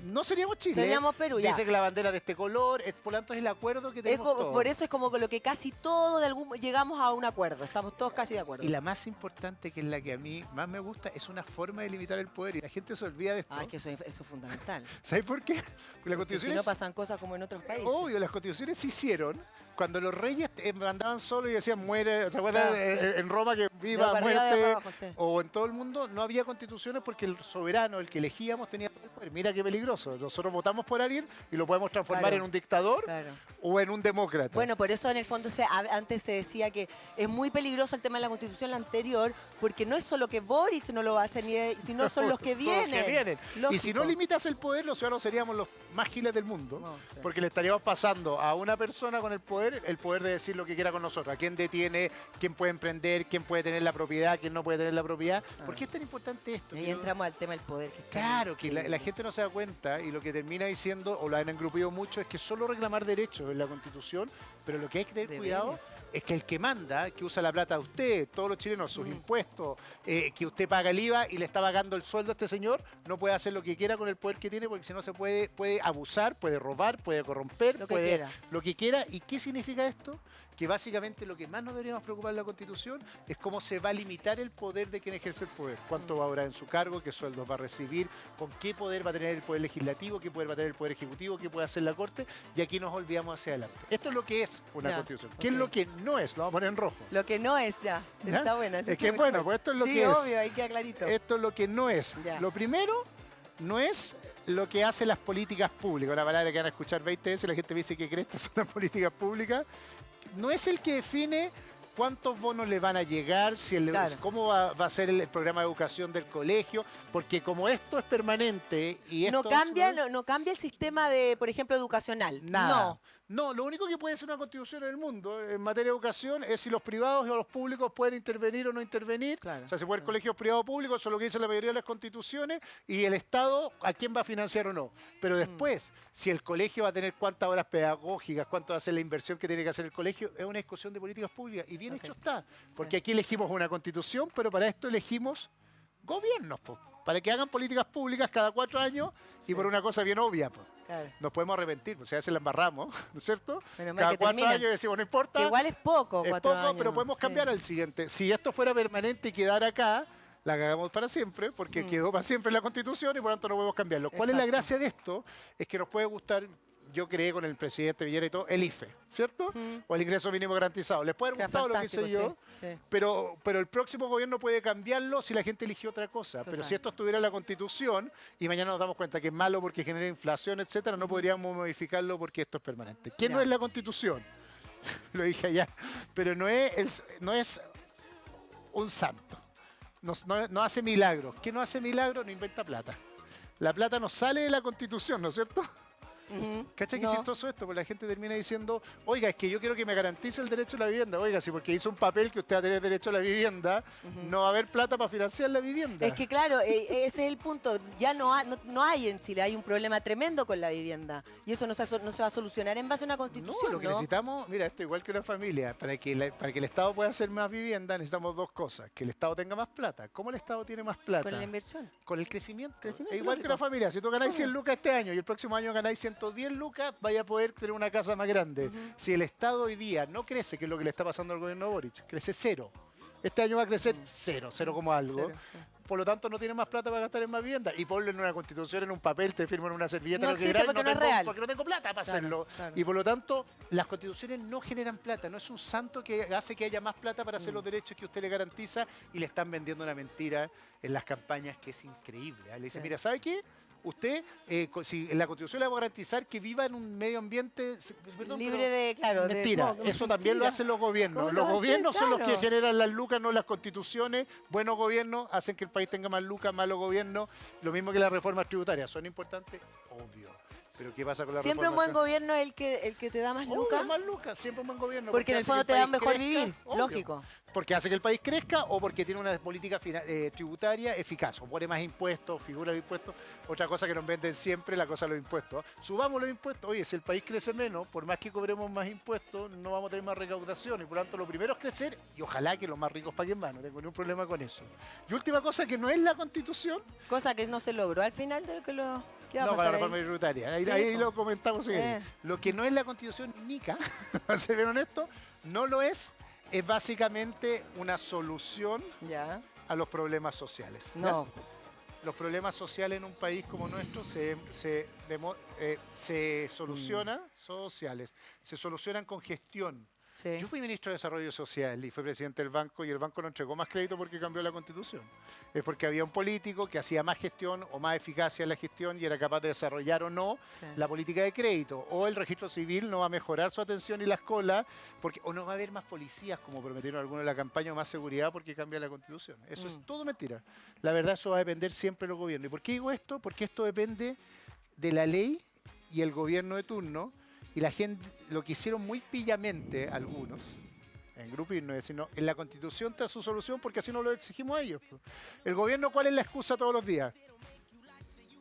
no seríamos Chile. Seríamos Perú, ya. Dice que la bandera de este color, por lo tanto es el acuerdo que Es tenemos todos. por eso es como con lo que casi todo llegamos a un acuerdo. Estamos todos casi de acuerdo. Y la más importante, que es la que a mí más me gusta, es una forma de limitar el poder. Y la gente se olvida de esto. Ah, es que eso es fundamental. ¿Sabes por qué? Porque las Porque si constituciones... no pasan cosas como en otros países. Obvio, las constituciones se hicieron cuando los reyes mandaban solo y decían muere, ¿se acuerdan? Claro. En Roma que viva, para arriba, de muerte, abajo, sí. o en todo el mundo no había constituciones porque el soberano, el que elegíamos, tenía todo el poder. Mira qué peligroso. Nosotros votamos por alguien y lo podemos transformar Claro. en un dictador Claro. o en un demócrata. Bueno, por eso en el fondo antes se decía que es muy peligroso el tema de la constitución la anterior, porque no es solo que Boric no lo va a hacer, sino son los que Todos vienen. Y si no Lógico. limitas el poder, los ciudadanos seríamos los más giles del mundo, No, sí. porque le estaríamos pasando a una persona con el poder de decir lo que quiera con nosotros. A quién detiene, quién puede emprender, quién puede tener la propiedad, quién no puede tener la propiedad. ¿Por qué es tan importante esto? Y ahí Que entramos al tema del poder. Que está Claro, que la increíble. gente no se da cuenta y lo que termina diciendo, o lo han engrupido mucho, es que solo reclamar derechos en la Constitución, pero lo que hay que tener Deberes. cuidado es que el que manda, que usa la plata de usted, todos los chilenos, sus impuestos, que usted paga el IVA y le está pagando el sueldo a este señor, no puede hacer lo que quiera con el poder que tiene, porque si no se puede abusar, puede robar, puede corromper, Lo que puede quiera. lo que quiera. ¿Y qué significa esto? Que básicamente lo que más nos deberíamos preocupar en la Constitución es cómo se va a limitar el poder de quien ejerce el poder. Cuánto va a durar en su cargo, qué sueldos va a recibir, con qué poder va a tener el poder legislativo, qué poder va a tener el poder ejecutivo, qué puede hacer la Corte, y aquí nos olvidamos hacia adelante. Esto es lo que es una Ya, Constitución. ¿Qué es ok. lo que no es? Lo vamos a poner en rojo. Lo que no es ya. ¿Ya? Está buena. Es que bueno, pues esto es lo sí, que es. obvio, ahí queda clarito. Esto es lo que no es. Ya. Lo primero no es lo que hacen las políticas públicas. Una palabra que van a escuchar 20 veces, la gente me dice que estas son las políticas públicas. No es el que define cuántos bonos le van a llegar, Claro. cómo va a ser el programa de educación del colegio, porque como esto es permanente y esto No cambia el sistema de, por ejemplo, educacional. Nada. No. No, lo único que puede ser una constitución en el mundo en materia de educación es si los privados o los públicos pueden intervenir o no intervenir. Claro. O sea, se puede colegios privados o públicos, eso es lo que dice la mayoría de las constituciones, y el Estado a quién va a financiar o no. Pero después, si el colegio va a tener cuántas horas pedagógicas, cuánto va a ser la inversión que tiene que hacer el colegio, es una discusión de políticas públicas. Y bien Ok. hecho está. Porque aquí elegimos una constitución, pero para esto elegimos gobiernos, po, para que hagan políticas públicas cada 4 años y por una cosa bien obvia. Po. Claro. Nos podemos arrepentir, pues, si a veces la embarramos, ¿no es cierto? Menos mal Cada que 4 termina. años decimos, no importa. Que igual es poco, es 4 poco, años. pero podemos Sí. cambiar al siguiente. Si esto fuera permanente y quedara acá, la cagamos para siempre, porque quedó para siempre en la Constitución y por lo tanto no podemos cambiarlo. ¿Cuál es la Exacto. gracia de esto? Es que nos puede gustar, yo creé con el presidente Villera y todo, el IFE, ¿cierto? O el ingreso mínimo garantizado. Les puede haber Que es gustado lo que hice fantástico, yo, sí, sí. pero el próximo gobierno puede cambiarlo si la gente eligió otra cosa. Pero Total. si esto estuviera en la Constitución y mañana nos damos cuenta que es malo porque genera inflación, etcétera, no podríamos modificarlo porque esto es permanente. ¿Qué no Ya. es la Constitución? Lo dije allá. Pero no es un santo. No hace milagros. ¿Qué no hace milagros? No inventa plata. La plata no sale de la Constitución, ¿no es cierto? ¿Cachai qué No. chistoso esto? Porque la gente termina diciendo, oiga, es que yo quiero que me garantice el derecho a la vivienda. Oiga, si porque hizo un papel que usted va a tener derecho a la vivienda, no va a haber plata para financiar la vivienda. Es que claro, ese es el punto. Ya no hay en Chile, hay un problema tremendo con la vivienda. Y eso no se va a solucionar en base a una No, constitución, lo que ¿no? necesitamos, mira, esto igual que una familia, para que el Estado pueda hacer más vivienda necesitamos dos cosas, que el Estado tenga más plata. ¿Cómo el Estado tiene más plata? Con la inversión. Con el crecimiento. Crecimiento, Es igual que lógico. una familia, si tú ganáis 100 lucas este año y el próximo año ganáis 110 lucas, vaya a poder tener una casa más grande. Si el Estado hoy día no crece, que es lo que le está pasando al gobierno de Boric, crece cero. Este año va a crecer cero, cero como algo. Cero, sí. Por lo tanto, no tiene más plata para gastar en más vivienda. Y ponlo en una constitución, en un papel, te firman una servilleta, No lo que existe queráis, porque no es tengo, real. porque no tengo plata para Claro, hacerlo. claro. Y por lo tanto, las constituciones no generan plata. No es un santo que hace que haya más plata para hacer los derechos que usted le garantiza y le están vendiendo una mentira en las campañas que es increíble. Le dice, Sí. mira, ¿sabe qué? Usted, si en la Constitución le va a garantizar que viva en un medio ambiente perdón, Libre pero de, claro, de mentira, smog, eso también lo mentira. hacen los gobiernos. ¿Cómo lo Los hacen? gobiernos son los que Claro. generan las lucas, no las constituciones. Buenos gobiernos hacen que el país tenga más lucas, malos gobiernos. Lo mismo que las reformas tributarias. ¿Son importantes? Obvio. Pero ¿qué pasa con las Siempre un reformas buen gobierno es el que te da más lucas. Más lucas, siempre un buen gobierno. Porque en el hace fondo que te dan país mejor crezca, vivir, obvio. lógico. Porque hace que el país crezca o porque tiene una política tributaria eficaz. O pone más impuestos, figura de impuestos. Otra cosa que nos venden siempre, la cosa de los impuestos. Subamos los impuestos. Oye, si el país crece menos, por más que cobremos más impuestos, no vamos a tener más recaudación. Y por lo tanto, lo primero es crecer y ojalá que los más ricos paguen más. No tengo ningún problema con eso. Y última cosa que no es la Constitución. Cosa que no se logró al final de lo que lo... ¿Qué va a No, para pasar la reforma ahí? tributaria. Ahí, Sí, ahí po. lo comentamos. Eh. Lo que no es la Constitución nica, para ser bien honesto, no lo es básicamente una solución Ya. a los problemas sociales. ¿ya? No. Los problemas sociales en un país como nuestro se solucionan sociales, se solucionan con gestión. Sí. Yo fui ministro de Desarrollo Social y fui presidente del banco y el banco no entregó más crédito porque cambió la Constitución. Es porque había un político que hacía más gestión o más eficacia en la gestión y era capaz de desarrollar o no Sí. la política de crédito. O el registro civil no va a mejorar su atención y la escuela porque o no va a haber más policías como prometieron algunos en la campaña o más seguridad porque cambia la Constitución. Eso es todo mentira. La verdad eso va a depender siempre de los gobiernos. ¿Y por qué digo esto? Porque esto depende de la ley y el gobierno de turno. Y la gente, lo que hicieron muy pillamente algunos, en grupos, no es decir, no, en la Constitución está su solución porque así no lo exigimos a ellos. El gobierno, ¿cuál es la excusa todos los días?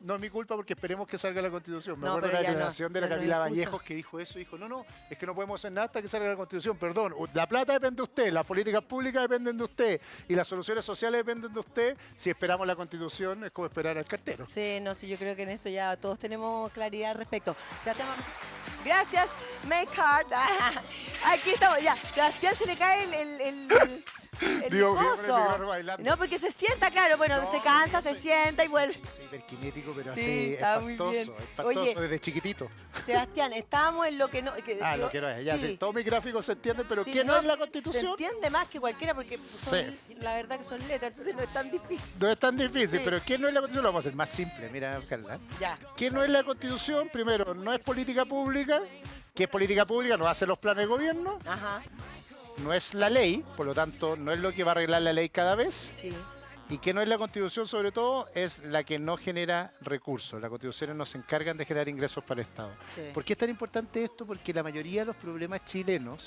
No es mi culpa porque esperemos que salga la Constitución. Me No, acuerdo de pero la ya no, declaración de la ya no hay Camila excusa. Vallejos que dijo eso. Dijo, no, es que no podemos hacer nada hasta que salga la Constitución. Perdón, la plata depende de usted, las políticas públicas dependen de usted y las soluciones sociales dependen de usted. Si esperamos la Constitución es como esperar al cartero. Sí, no, sí, yo creo que en eso ya todos tenemos claridad al respecto. Sebastián, gracias, make hard. Aquí estamos, ya. Sebastián se le cae el Digo, que yo con el coso. micrófono bailando. No, porque se sienta, claro, bueno, No, se cansa, yo se soy- sienta y vuelve. Soy hiperkinético, pero Sí, así está muy bien. espantoso Oye, desde chiquitito. Sebastián, estábamos en lo que no... Lo que no es. Ya sí. sé, todos mis gráficos se entienden, pero Sí, ¿qué no es la Se Constitución? entiende más que cualquiera porque son, Sí. la verdad que son letras, entonces no es tan difícil. No es tan difícil, Sí. pero ¿qué no es la Constitución? Lo vamos a hacer más simple, mira, Carla. Ya. ¿Qué no es la Constitución? Primero, no es política pública. ¿Qué es política pública? No hace los planes de gobierno. Ajá, No es la ley, por lo tanto, no es lo que va a arreglar la ley cada vez. sí. Y que no es la Constitución, sobre todo, es la que no genera recursos. Las constituciones no se encargan de generar ingresos para el Estado. Sí. ¿Por qué es tan importante esto? Porque la mayoría de los problemas chilenos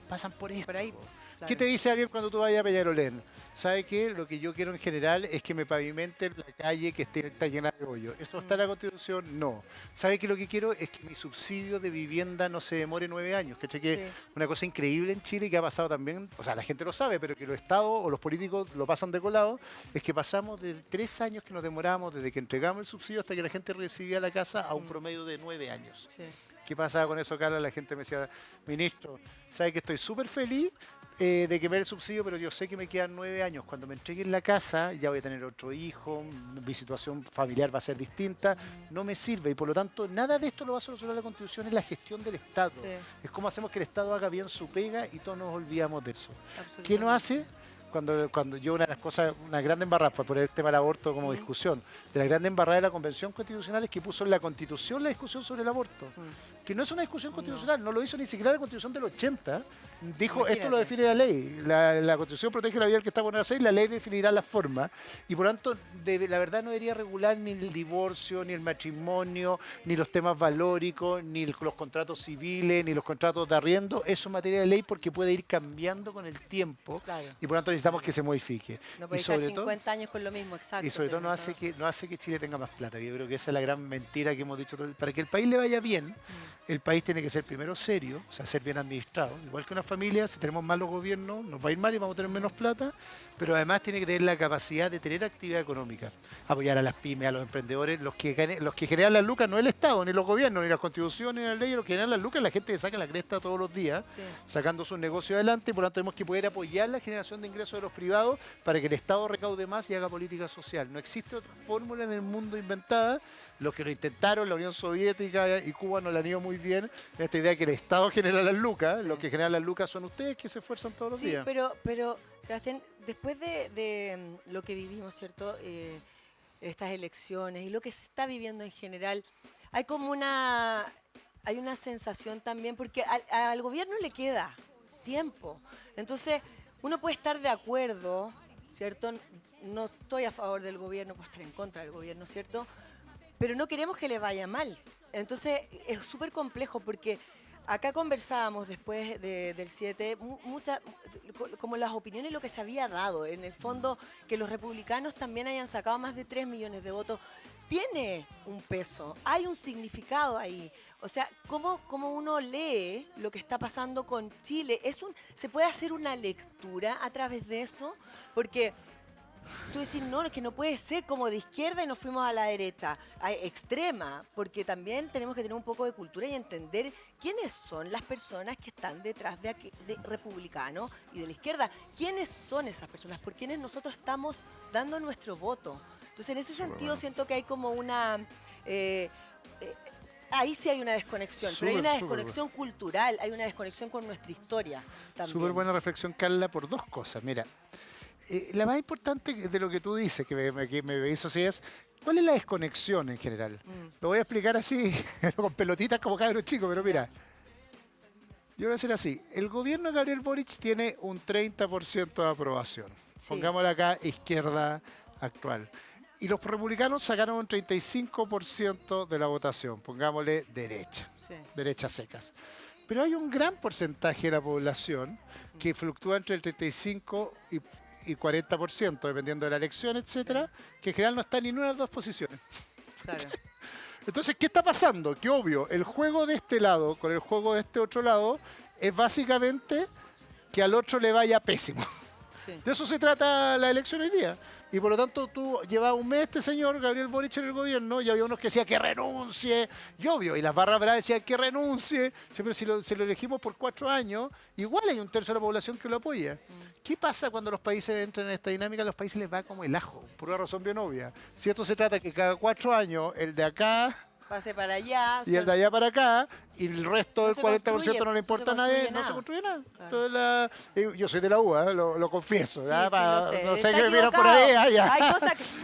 pasan por esto. Por ahí, po. claro. ¿Qué te dice alguien cuando tú vayas a Peñarolén? ¿Sabe qué? Lo que yo quiero en general es que me pavimenten la calle que está llena de hoyo. ¿Esto está en la Constitución? No. ¿Sabe qué? Lo que quiero es que mi subsidio de vivienda no se demore 9 años. ¿Cachai? Que Sí. una cosa increíble en Chile que ha pasado también, o sea, la gente lo sabe, pero que los estados o los políticos lo pasan de colado, es que pasamos de 3 años que nos demoramos desde que entregamos el subsidio hasta que la gente recibía la casa a un promedio de 9 años. Sí. ¿Qué pasaba con eso, Carla? La gente me decía, ministro, ¿sabe que estoy súper feliz de que me dé el subsidio, pero yo sé que me quedan 9 años? Cuando me entreguen la casa, ya voy a tener otro hijo, mi situación familiar va a ser distinta, no me sirve. Y por lo tanto, nada de esto lo va a solucionar la Constitución, es la gestión del Estado. Sí. Es como hacemos que el Estado haga bien su pega y todos nos olvidamos de eso. Absolutamente. ¿Qué nos hace? Cuando yo una de las cosas, una gran embarrada, para poner el tema del aborto como discusión, de la gran embarrada de la Convención Constitucional es que puso en la Constitución la discusión sobre el aborto. Que no es una discusión constitucional, no lo hizo ni siquiera la Constitución del 80. Dijo, esto lo Imagínate. define la ley. La Constitución protege la vida del que está por nacer y la ley definirá la forma. Y por lo tanto, la verdad no debería regular ni el divorcio, ni el matrimonio, ni los temas valóricos, ni los contratos civiles, ni los contratos de arriendo. Eso es materia de ley porque puede ir cambiando con el tiempo. Claro. Y por lo tanto necesitamos que se modifique. No Y puede estar sobre todo, 50 años con lo mismo, exacto. y sobre todo no hace que Chile tenga más plata. Yo creo que esa es la gran mentira que hemos dicho. Para que el país le vaya bien, el país tiene que ser primero serio, o sea, ser bien administrado, igual que una familias, si tenemos malos gobiernos, nos va a ir mal y vamos a tener menos plata, pero además tiene que tener la capacidad de tener actividad económica, apoyar a las pymes, a los emprendedores, los que generan las lucas, no el Estado, ni los gobiernos, ni las constituciones, ni las leyes, los que generan las lucas, la gente que saca la cresta todos los días, Sí. sacando sus negocios adelante, y por lo tanto tenemos que poder apoyar la generación de ingresos de los privados para que el Estado recaude más y haga política social. No existe otra fórmula en el mundo inventada. Los que lo intentaron, la Unión Soviética y Cuba no la han ido muy bien en esta idea de que el Estado genera las lucas. Los que generan las lucas son ustedes que se esfuerzan todos los Sí, días. pero Sebastián, después de lo que vivimos, ¿cierto? Estas elecciones y lo que se está viviendo en general, hay como hay una sensación también, porque al gobierno le queda tiempo. Entonces, uno puede estar de acuerdo, ¿cierto? No estoy a favor del gobierno, puedo estar en contra del gobierno, ¿cierto? Pero no queremos que le vaya mal. Entonces, es súper complejo porque acá conversábamos después del 7, como las opiniones y lo que se había dado. En el fondo, que los republicanos también hayan sacado más de 3 millones de votos, tiene un peso, hay un significado ahí. O sea, ¿cómo uno lee lo que está pasando con Chile? ¿Se puede hacer una lectura a través de eso? Porque tú decís, no, es que no puede ser como de izquierda y nos fuimos a la derecha, extrema, porque también tenemos que tener un poco de cultura y entender quiénes son las personas que están detrás de republicanos y de la izquierda. ¿Quiénes son esas personas? ¿Por quiénes nosotros estamos dando nuestro voto? Entonces, en ese sentido, siento que hay como ahí sí hay una desconexión, pero hay una desconexión cultural, hay una desconexión con nuestra historia también. Súper buena reflexión, Carla, por dos cosas. Mira, la más importante de lo que tú dices, que me hizo así es, ¿cuál es la desconexión en general? Lo voy a explicar así, con pelotitas como cabros chicos, pero mira, yo voy a decir así, el gobierno de Gabriel Boric tiene un 30% de aprobación. Sí. Pongámosle acá izquierda actual. Y los republicanos sacaron un 35% de la votación, pongámosle derecha, Sí. derechas secas. Pero hay un gran porcentaje de la población que fluctúa entre el 35 y 40%, dependiendo de la elección, etcétera, que en general no está ni en una de las dos posiciones. Claro. Entonces, ¿qué está pasando? Que obvio, el juego de este lado con el juego de este otro lado es básicamente que al otro le vaya pésimo. Sí. De eso se trata la elección hoy día. Y por lo tanto, tú llevas un mes este señor, Gabriel Boric, en el gobierno, y había unos que decían que renuncie, y obvio, y las barras bravas decían que renuncie, siempre si lo elegimos por 4 años, igual hay un tercio de la población que lo apoya. ¿Qué pasa cuando los países entran en esta dinámica? A los países les va como el ajo, por una razón bien obvia. Si esto se trata que cada 4 años, el de acá Pase para allá. y el de allá para acá, y el resto No del se 40% construye, no le importa a no se nadie, construye no se nada. construye nada. Claro. Entonces, yo soy de la UA, lo confieso. Sí, ¿ya? sí, lo sé. No sé Está qué miran por ahí. equivocado. Ya.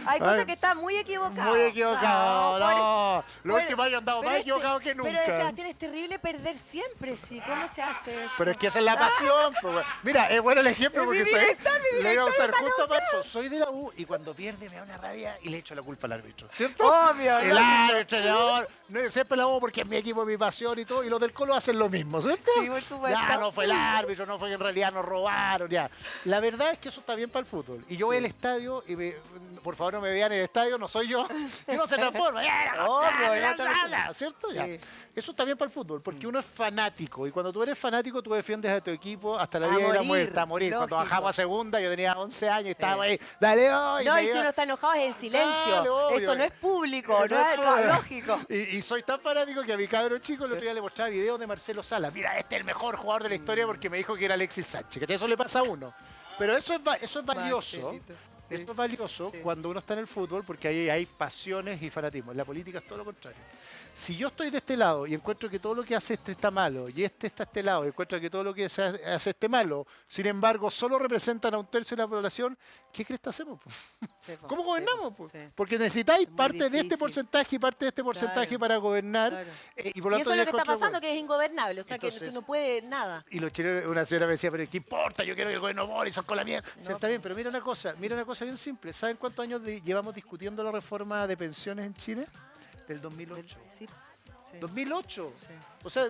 Hay cosas que están muy equivocadas. Muy equivocado, no. Los Bueno, últimos años andado pero más equivocado que nunca. Pero Sebastián, es terrible perder siempre, sí. ¿Cómo se hace eso? Pero es que esa es la pasión. Pues. Mira, es bueno el ejemplo Es mi porque soy, director, mi le iba a usar director justo para eso. Soy de la U y cuando pierde me da una rabia y le echo la culpa al árbitro. ¿Cierto? Obvio, El lógico. árbitro, el entrenador. No, siempre la U porque es mi equipo, mi pasión y todo. Y los del Colo hacen lo mismo, ¿cierto? Sí, por supuesto. Ya, no fue el árbitro, no fue que en realidad nos robaron, ya. La verdad es que eso está bien para el fútbol. Y yo voy al estadio y por favor no me vean en el estadio, no soy yo. Y no se transforma. Obvio, ¿Cierto? Sí. Ya. Eso está bien para el fútbol, porque uno es fanático. Y cuando tú eres fanático, tú defiendes a tu equipo hasta la vida de la morir, muerte, a morir. Cuando lógico. bajamos a segunda, yo tenía 11 años y estaba ahí, dale hoy. No, y si uno está enojado es en silencio. Dale, obvio. Esto no es público, no es público. lógico. Y soy tan fanático que a mi cabro chico el otro día le mostraba videos de Marcelo Salas. Mira, este es el mejor jugador de la historia porque me dijo que era Alexis Sánchez. Que eso le pasa a uno. Pero eso es valioso. Marcelito. Esto es valioso Sí. cuando uno está en el fútbol porque ahí hay pasiones y fanatismo. En la política es todo lo contrario. Si yo estoy de este lado y encuentro que todo lo que hace este está malo y este está a este lado y encuentro que todo lo que hace este malo, sin embargo, solo representan a un tercio de la población, ¿qué crees que hacemos? Po? Sí, po, ¿Cómo sí, gobernamos? po, Po? sí. Porque necesitáis muy parte de este difícil. porcentaje y parte de este porcentaje Claro. para gobernar. Claro. Y por lo Y tanto eso es lo que dejo está otro pasando, huevo. que es ingobernable. O sea, que Entonces- no puede nada. Y los chilenos, una señora me decía, pero ¿qué importa? Yo quiero que el gobierno Boris con la mierda. Sí, está bien, pero mira una cosa bien simple. ¿Saben cuántos años llevamos discutiendo la reforma de pensiones en Chile? Del 2008. Sí, sí. 2008. Sí. O sea,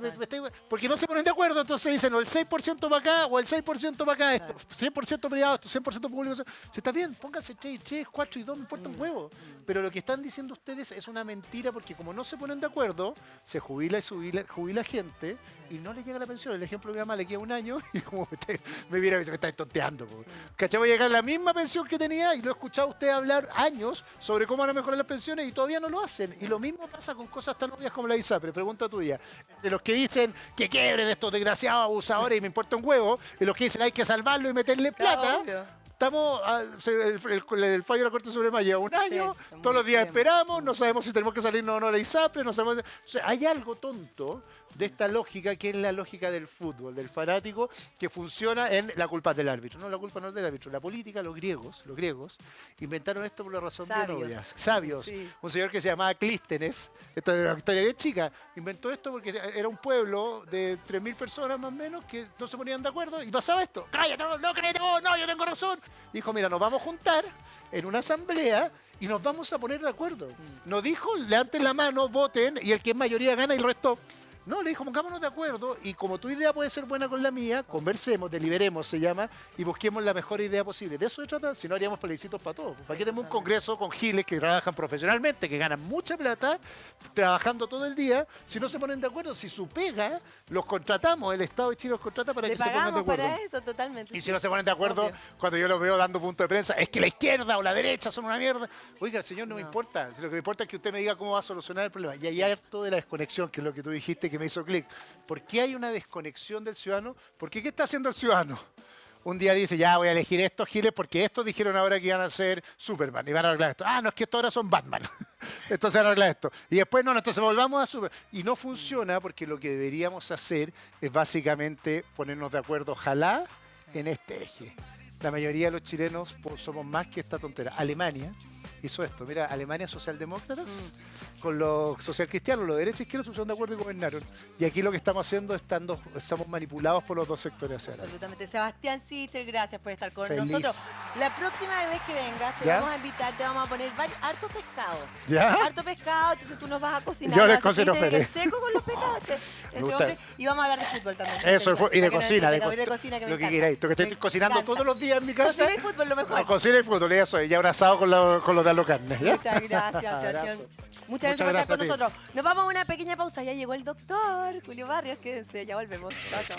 porque no se ponen de acuerdo, entonces dicen o el 6% para acá o el 6% para acá, esto, 100% privado, esto 100% público. Si está bien, pónganse 3, 4 y 2, me importa un huevo. Pero lo que están diciendo ustedes es una mentira porque como no se ponen de acuerdo, se jubila gente y no le llega la pensión. El ejemplo de mi mamá le queda un año y como me viera que se me está tonteando. ¿Cachai? Voy a llegar a la misma pensión que tenía y lo he escuchado a usted hablar años sobre cómo van a mejorar las pensiones y todavía no lo hacen. Y lo mismo pasa con cosas tan obvias como la ISAPRE. Pregunta tuya. De los que dicen que quiebren estos desgraciados abusadores y me importa un huevo, y los que dicen hay que salvarlo y meterle plata. Estamos, el fallo de la Corte Suprema lleva un año, todos los días esperamos, no sabemos si tenemos que salir o no la ISAPRE, no sabemos. O sea, hay algo tonto de esta lógica que es la lógica del fútbol, del fanático, que funciona en la culpa del árbitro. No, la culpa no es del árbitro. La política, los griegos, inventaron esto por una razón bien obvia. Sabios. Sí. Un señor que se llamaba Clístenes, esta es una historia bien chica, inventó esto porque era un pueblo de 3.000 personas más o menos que no se ponían de acuerdo y pasaba esto. ¡Cállate, no, cállate vos, no, yo tengo razón! Dijo, mira, nos vamos a juntar en una asamblea y nos vamos a poner de acuerdo. No dijo, levanten la mano, voten y el que es mayoría gana y el resto... No, le dijo, pongámonos de acuerdo y como tu idea puede ser buena con la mía, conversemos, deliberemos, se llama, y busquemos la mejor idea posible. De eso se trata, si no haríamos plebiscitos para todos. ¿Para qué tenemos un congreso con giles que trabajan profesionalmente, que ganan mucha plata, trabajando todo el día, si no se ponen de acuerdo? Si su pega, los contratamos, el Estado de Chile los contrata para que se pongan de acuerdo. Para eso, totalmente. Y si no se ponen de acuerdo, cuando yo los veo dando punto de prensa, es que la izquierda o la derecha son una mierda. Oiga, señor, no me importa. Lo que me importa es que usted me diga cómo va a solucionar el problema. Y hay harto de la desconexión, que es lo que tú dijiste, que me hizo clic. ¿Por qué hay una desconexión del ciudadano? Porque ¿qué está haciendo el ciudadano? Un día dice, ya voy a elegir estos giles porque estos dijeron ahora que iban a ser Superman y van a arreglar esto. Ah, no, es que estos ahora son Batman. Entonces van a arreglar esto. Y después, no, entonces volvamos a Superman. Y no funciona porque lo que deberíamos hacer es básicamente ponernos de acuerdo, ojalá, en este eje. La mayoría de los chilenos somos más que esta tontera. Alemania hizo esto. Mira, Alemania socialdemócratas con los socialcristianos, los de derecha e izquierda se pusieron de acuerdo y gobernaron. Y aquí lo que estamos haciendo estamos manipulados por los dos sectores hacia adelante. Absolutamente. Sebastián Sichel, gracias por estar con nosotros. La próxima vez que vengas te vamos a invitar, te vamos a poner harto pescado. ¿Ya? Harto pescado, entonces tú nos vas a cocinar. Yo les cocino feliz. Seco con los pescados. Y vamos a hablar de fútbol también. Eso, y de cocina. De cocina que me lo que queráis. Tú que estoy cocinando todos los días en mi casa. Cocina y fútbol, lo mejor. Cocina y fútbol, eso. Y ya abrazado con los de Alocarnes. Muchas gracias, Sebastián. Muchas gracias por estar con nosotros. Nos vamos a una pequeña pausa. Ya llegó el doctor Julio Barrios. Quédense, ya volvemos. Chao, chao.